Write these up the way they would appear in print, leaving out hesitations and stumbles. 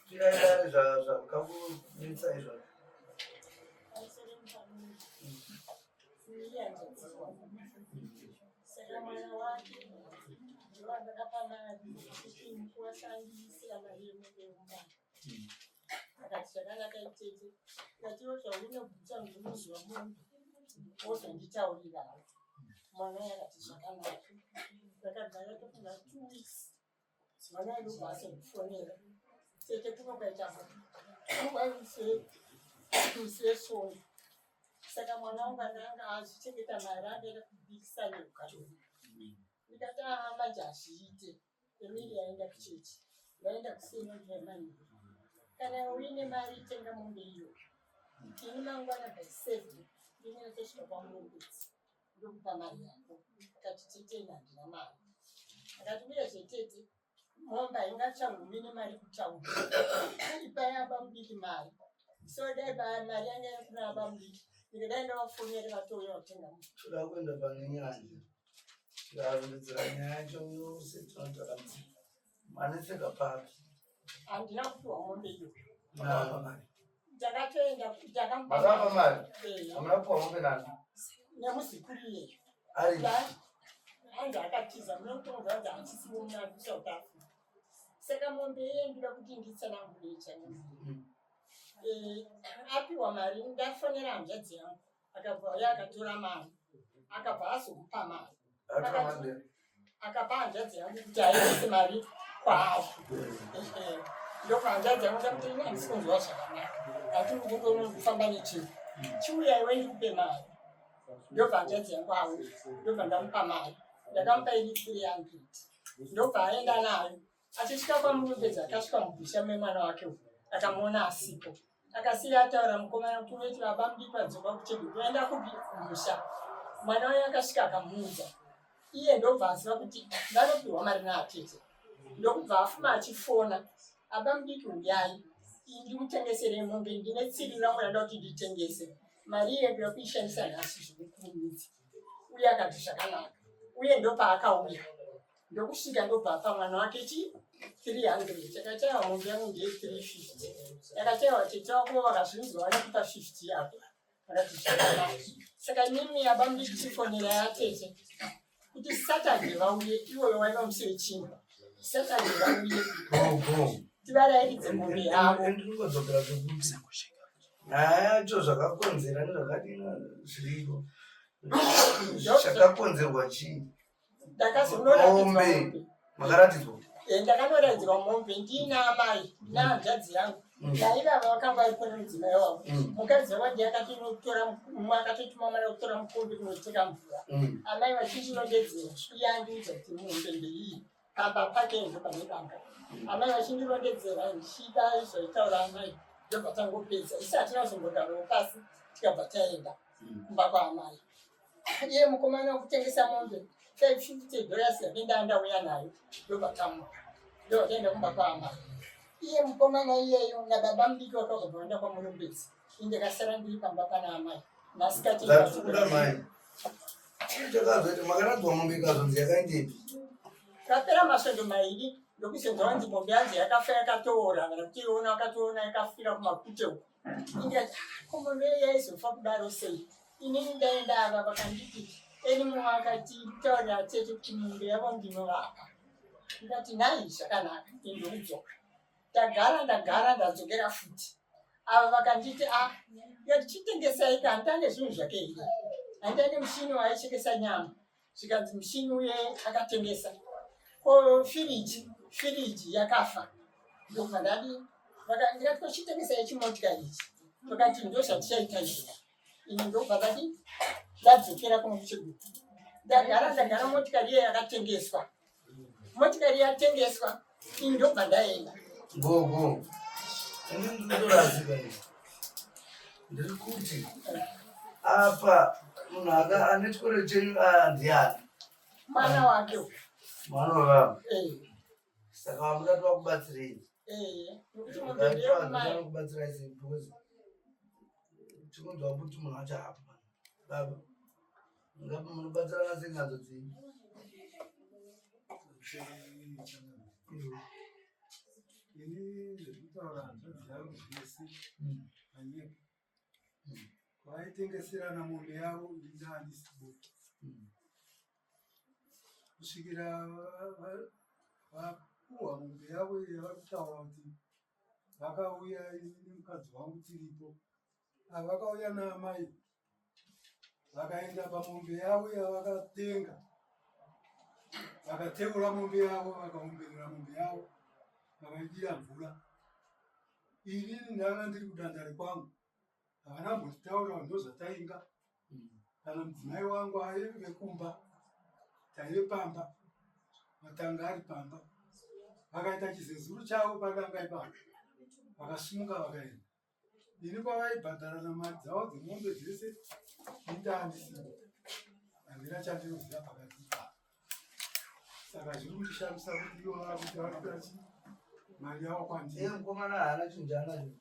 Tira za kabu nitsa izvo. Saka mwana wake wanga kapana kuwashandisira mari yemudenga akati zvakanaka itete ngatiwo zvaunobvisa ngumuzi wamunhu wozonditaurirawo mwana yakati zvakanaka vakagara tokuna 2 weeks mwana anobva azokufonera tete kunokaita musesoni saka mwana wangu ananga achichengeta mari angaenda kubikisa neukatoni ndikati manje azviite emiri yaenda kuchechi yaenda kusenodemani kana uine mari tenga mombe iyo ini mangwana by 7 ndinotosvika pamurombedzi ndokupa mari yako akati tete handina mari akati uyezve tete mombe haingachagumi nemari kutaura ipai aba mudiki mari so dai mari yanga yakuna aba mudiki ndikadai ndavafonere vatouya kutenga mu toda kuenda pane nyanja tikarondedzera nyaya yacho yose tinotara manetseka papi handina kupiwa mombe iyo naapa mari takatoenda makapa mari hamuna kupiwa mombe nani nemuzikuru iyeyo ari hanzi akatiza munotonga kuti hachisiwo muna kusouth africa saka mombe iye ndida kuti nditsanangure changu apiwa mari ndafonera hanzvadzi yangu akabva uya akatora mari akabva azomupa mari akapa hanzvadzi yangu kuti aise mari kwaavo ndoko hanzvadzi yangu takuti ine handisikunzwa zvakanaka hatiri kungofamba nechinhu chiuyaiwe ndikupe mari ndobva hanzvadzi yangu auya ndobva ndamupa mari ndakamupa iri 300 ndobva aenda nayo achisvika kwamuropedzi akasvika mubhisha memwana wake akamuona asipo akasiya ataura mukomana kuti unoti baba mudikwadzoka kuchegwe kuenda kupi kumusha mwana wayo akasvika akamuudza iye ndobva aziva kuti ndanopiwa mari naatete ndokubva afuma achifona aba mudiki uyai ndikutengesere mombe ndine tsiri rangu randa kuti nditengese mari iye ndoda kuishandisa nhasi zvekukurumidza uye akati zvakanaka uye ndopaakauya ndokusvika ndobva apa mwana wake chi 300 yakachaiwa mombe yangu ndiye 350 yakachaiwa tete wako vakazvinzwa nekupa 50 yako akati zvakanaka saka nimi aba mudiki chifonera yatete kuti Saturday vauye iwoyo waivamusire chingwa Saturday vauye tivaraidze mombe yavo ndinogodzokera zvekuti nyaya yacho zvakakonzera nezvakadina zviripo zvakakonzerwa chii ndakazonyoratidzwa makaratidzwa ndakanoratidzwa mombe ndiina amai nahanzvadzi yangu naivava vakanga varipo nemudzimai wavo mukadzi wavo akatotuma mwana kutora mukombe kunoteka mvura amai vachindirondedzera iye andiudza kuti mombe ndeiyi pamba pake ndo pane danga amai vachindirondedzera ndichida izvaitaura amai ndobva tangopedza isi hatina zombogarawo pasi tikabva taenda kumba kwaamai iye mukomana wokutengesa mombe $550 yakenda andauya nayo ndobva tamuka ndobva taenda kumba kwaamai iye mukomana iyeyo nababa mudiki wakabva vaenda kwamurombedzi indikasara ndiri pamba pana amai nasikatiuda mai takazoti makaradzwa mombe ikazonzi yakaindepi kapera masvondo mairi ndokusenzwa vanzi mombe yanzi yakafa yakatoora kana kuti iona wakatoona yakafira kumakute uko ingati komombe yaizofa kudaro sei inini ndaenda ava vakanditi eni mumwe akati taurira tete kuti mombe yavo ndinovapa ndikati nai zvakanaka indokudzoka ndagara ndadzokera futi ava vakanditi chitengesai ka handitane zvinhu zvake here handitane mushini waichekesa nyama zvikanzi mushini uye akatengesa ko firiji yakafa ndobva ndati ndikati kochitengesai chimotikari ichi vakati ndo zvatichaita izvi ini ndobva ndati ndadzokera kuno kuchigutu ndagara motikari iye yakatengeswa motikari yatengeswa ini ndobva ndaenda gogo ndinotorazika ndiri kuti apa munhu ane chikoro chenyu ndiani mwana wake mwana wavavo saka vamudatova kubatsirei kubatsirai sei because tikunzwa kuti munhu achahapa baba ngapi munobatsirana sei nadzo dzii ini kutaura hanzvadzi yangu zvese panyika vaitengeserana mombe yavo inda handisibo kusvikira vapuhwa mombe yavo yavari kutaura kuti vakauya nemukadzi wangu tiripo vakauya naamai vakaenda pamombe yavo yavakatenga vakateura mombe yavo vakaomberera mombe yavo vakaidira mvura. Inini ndanga ndiri kudandare kwangu havana mbotitaura ndozvatainga kana mudzimai wangu aive kumba taive pamba matanga ari pamba vakaita chizezuru chavo padanga ipamba vakasimuka vakaenda. Ini kwavaibhadharana mari dzavo dzemombe dzese indaandisibo handina chandinoziva pakati saka zviri kundishamisa kuti ivo vava kuti varikudachi mari yavo kwandiri. Mukomana haana chinhu chaanacho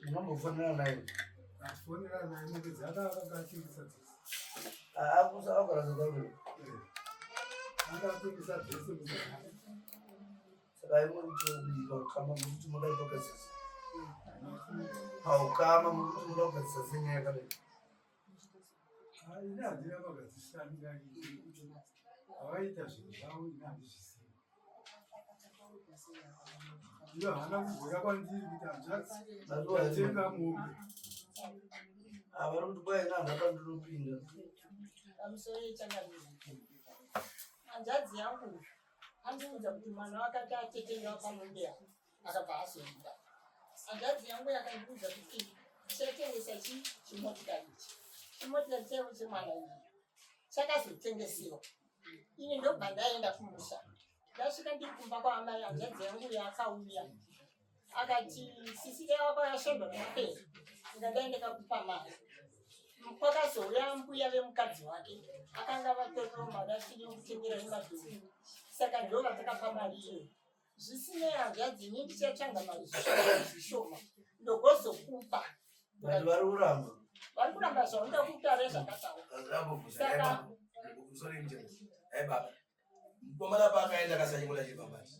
munombofonera naye atifonera naye mombe dzake akatengesa dzese akusa akarazazauro akatengesa dzese muzaa saka imurikutoubika ukama mukuti mudaipokasisa paukama mukuti muda kugadzisa senyaya yakadai ine handina magadzisani avaita zvinhu zvavo ine handizvisiva iyo hana kubhuya kwandiri kuti hanzvadzi mombe vari kuti kwai ina handapandinopinda pamusoro changaii hanzvadzi yangu andiudza kuti mwana wakati atetenga pamombe yavo akabva azoenda. Hanzvadzi yangu yakandiudza kuti chatengesa chimotikari ichi chimotikari chaivo chemwana iyi chakazotengesewa. Ini ndobva ndaenda kumusha ndasvika ndiri kumba kwaamai hanzvadzi yangu yakauya akati sisike wako yasvondo napera ndikadai ndakakupa mari kwakazouya mbuya vemukadzi wake akanga vatoroma vasiri kutengera nemadhoo saka ndo vatakapa mari iyo zvisinei hanzvadzi ini ndichatsvanga mari zvishoma ndogozokupa vari kuramba zvavo ndokutare zvakataura mukomana paakaenda kasanyimola chipambati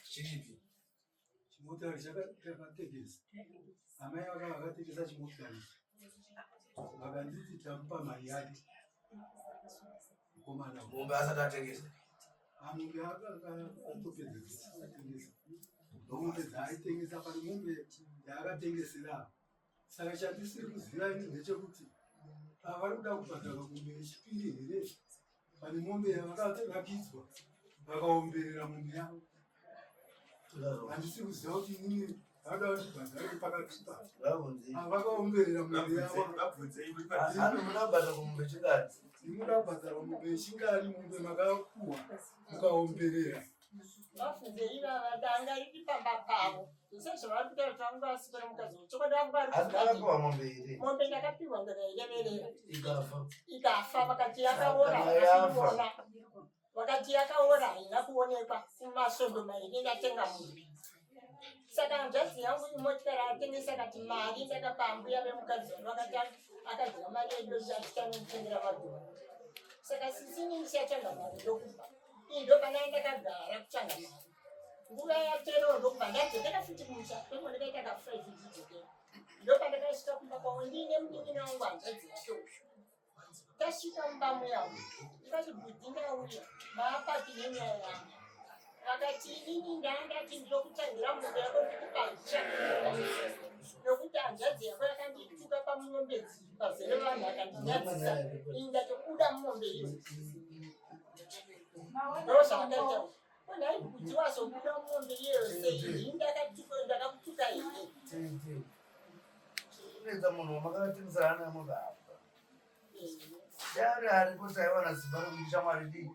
chiripi chimotikari chakategesa amai vaka vakatengesa chimotikari vakanditi tamupa mari yake mukomana mombe asati atengesa amombe atopedzesa mombe dzaaitengesa pane mombe yaakatengesera. Saka chandisiri kuziva ini ndechekuti vari kuda kubhadhara mombe yechipiri here pane mombe yavakarakidzwa vakaomberera mombe yavo. Handisi kuziva kuti inini vada kuti bhadhare pakati vakaomberera mombe yavo. muda kubhadhara mombe chingari imuda kubhadhara mombe yechingari mombe makapuhwa mukaomberera vafunze ivava danga riri pamba pavo sezvavari kuda kuti vangu vasikira mukadzi chokwadi vangu akapiwa mombe iri mombe ndakapiwa ndakaireverera ikafa ikafa vakati yakaora haina vakati yakaora haina kuonekwa kumasvondo mairi ndatenga mombe. Saka hanzvadzi yangu imotikari atengesa kati mari ndakapa mbuya vemukadzi vakati akadyiwa mari yedo ndatitanotengera madhora. Saka sisini ndichatsvanga mari ndokupa ii ndo pana ndakagara kutsvanga mari nguva yapera ndokubva ndadzokera futi kumusha kwemo ndakaita ka5 ndidzokera ndo pandakasvika kumba kwavo ndiine munin'ina wangu hanzvadzi yacho tasvika mumba yangu ndikati bhudhi ndauya maapaki nenyaya yangu vakati inini ndandati ndokutangira mombe yako ndikupaisha nokuti hanzvadzi yako yakandituka pamunombedzi pazere vanhu akandinyadzisa ini ndatobuda mumombe iyo ndozvakaita ndai kuti wazobuda mumombe iyose ini ndakakutuka here unoedza munhu wamakatengesa mombe apa yari aripo taiwana simba rokuti shamwari dii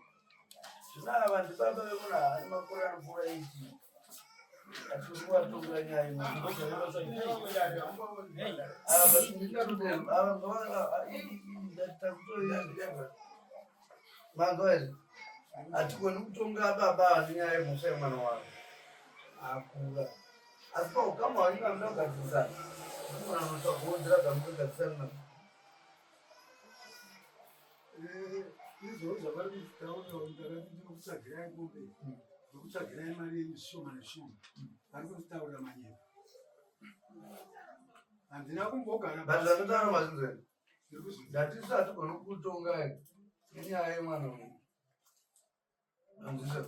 zvinava ndibaba vemuna hani makore anopfuura 80 atikuvatongira nyaya mangoere hatikoni kutonga baba nenyaya yemhosva yemwana wavo akura asi paukama wainga muda kugadzisana unotakuonzera dzamukagadzisana izvozvo zvavari kutaurawo ndakati ndinokutsvagirai mombe ndokutsvagirai mari zvishoma neshoma arikutaura manyika. Handina kumbogara basi anotanga mazvinzweni ndatisati kunokutonga inyaya yemwana uyu anzisa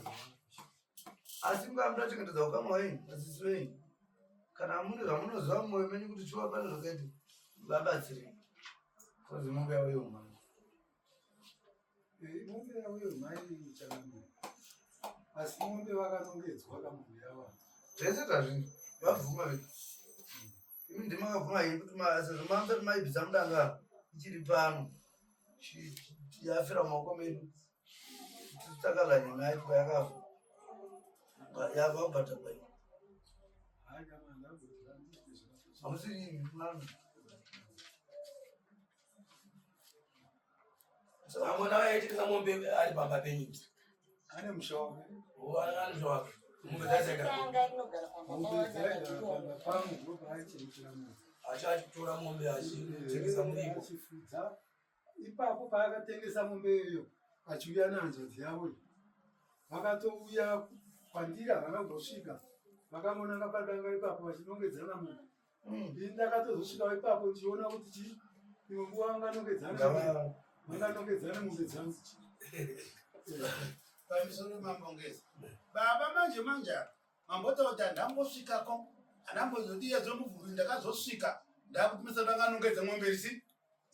asi mungamutachengetedza ukama wenyu asisi wenyu kana mune zvamunoziva mumwoyo menyu kuti chiva pane zvakaiti vabatsire kozi mombe yavo yeumhai mombe yavo yeumhai ichakamira asi mombe vakanongedzwa kamombe yavo zvese tazvingi vabvuma vedu imi ndimakabvuma hii kuti sezvo mamsati maibvisa mudanga ichiri pano yafira mumaoko medu titakala nyama yaitwa yakafa yakabata kwai hamusiri mano amona wayaitisa mombe ari pamba penyu ane mushauri ane mushauri mombe dzaisagara achatora mombe achitengesa muripo achifudza ipapo paakatengesa mombe iyoyo achiuya nehanzvadzi yavo vakatouya kwandiri havana kuzosvika vakamonanga padanga ipapo vachinongedzana mombe ini ndakatozosvikawo ipapo ndichiona kuti chii imwe nguva vanganongedzana mombe dzangu pamisoro mambongeza baba manje manje mambotakuti andambosvikako andambozoti yezomuvhuri ndakazosvika ndakutimisa ndakanongedza mombe risi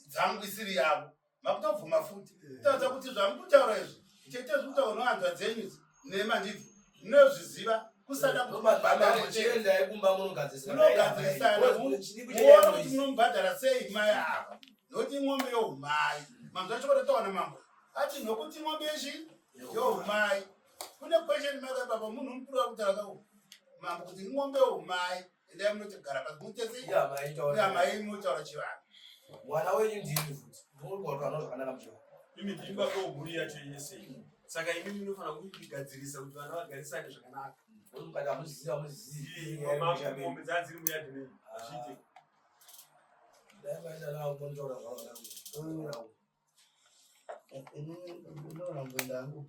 dzangu isiri yavo makutobvuma futi taudza kuti zvamukutaura izvi chete zvikuta unohanzwa dzenyu nemandidzi munozviziva kusada kuchiendai kumba munogadzirisana muona kuti munomubhadhara sei mai ava nokuti mombe youmai mambo zvachokota taona mambo ati nokuti mombe izvi youmai kune kwesheni makababa munhu mukuru wakutaura kako mambo kuti ingombe youmai endai munoti gara pasi muteseyamai munotaura chivanhu mwana wenyu ndini futi murukwakana zvakanaka muchiva imi ndimba kwoguri yacho yese saka imi munofana kuigadzirisa kuti vana vagarisane zvakanaka mukati amuzivi mombe dzadziri muyadhi menyu zviite daivaenda navo kunotaura zvavo ini ndinoona mbwenda yangu